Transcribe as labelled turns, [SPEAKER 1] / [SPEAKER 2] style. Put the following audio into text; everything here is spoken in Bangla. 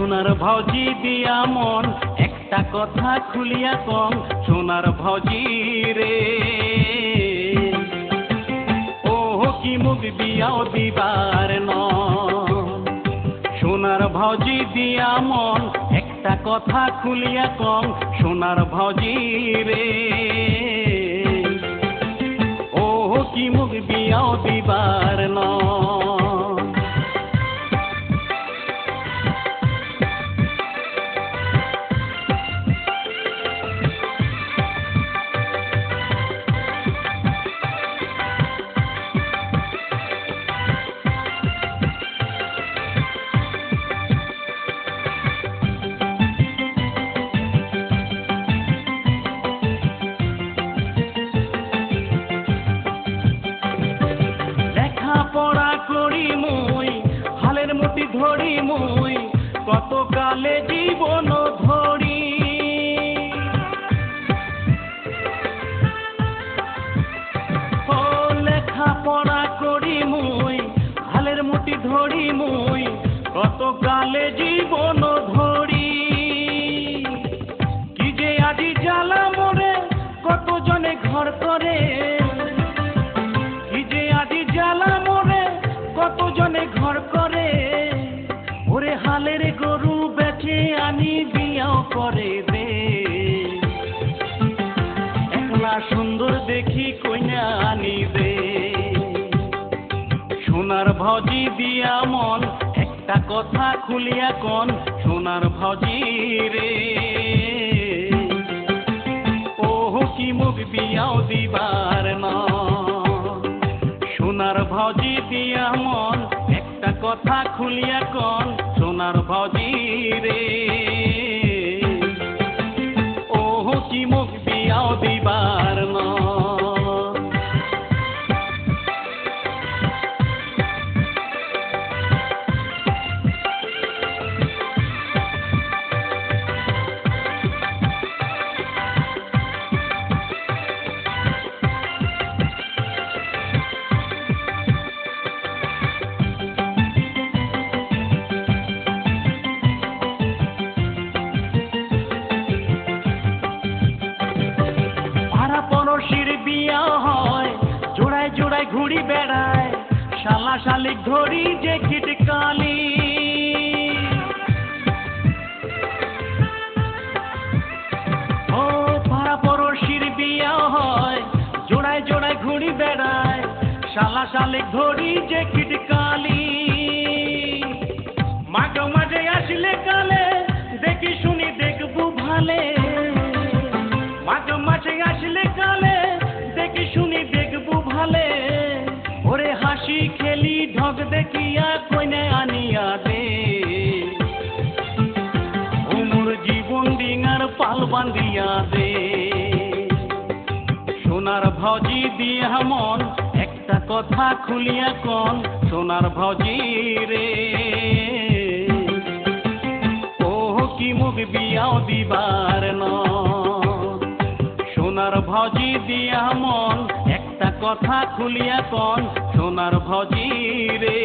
[SPEAKER 1] সোনার ভাউজি দিয়া মন একটা কথা খুলিয়া কম সোনার ভাউজি রে ও কি মুখ বিয়াও দিবার নন সোনার ভাউজি দিয়া মন একটা কথা খুলিয়া কম সোনার ভাউজি রে ও কি মুখ বিয়াও দিবার নন ধরি মুই কত কালে জীবন ধরি ও লেখা পড়া করি মুই হালের মুঠি ধরি মুই কত কালে জীবন ধরি কি যে আজি জ্বালা মোরে কত জনে ঘর করে কি যে আজি জ্বালা মোরে কত জনে ঘর করে ওরে হালের গরু বেচে আনি বিয়াও করে দে একলা সুন্দর দেখি কইনা আনি দে সোনার ভাউজি দিয়া মন একটা কথা খুলিয়া কন সোনার ভাউজি রে ও কি মুখ বিয়াও দিবার নন সোনার ভাউজি দিয়া মন একটা কথা খুলিয়া কন সোনার ভাউজি রে ও কি মুখ বিয়াও দিবার নন বিয়া হয় জোড়ায় জোড়ায় ঘুরি বেড়ায় শালা শালিক ধরি যে কিটকালি ও পাড়া পড়শির বিয়া হয় জোড়ায় জোড়ায় ঘুরি বেড়ায় শালা শালিক ধরি যে কিটকালি মাঝে মাঝে আসলে কালে দেখি শুনি দেখবো ভালে মাঝে মাঝে আসলে কালে দেখি শুনি দেখবো ভালে ওরে হাসি খেলি ঢক দেখিয়া কইনে আনিয়া দে ওমর জীবন ডিঙার পাল বান্ধিয়া দে সোনার ভাউজি দিয়া মন একটা কথা খুলিয়া কন সোনার ভাউজি রে ও কি মুখ বিয়াও দিবার নন সোনার ভাউজি দিয়া মন একটা কথা খুলিয়া কন সোনার ভাউজি রে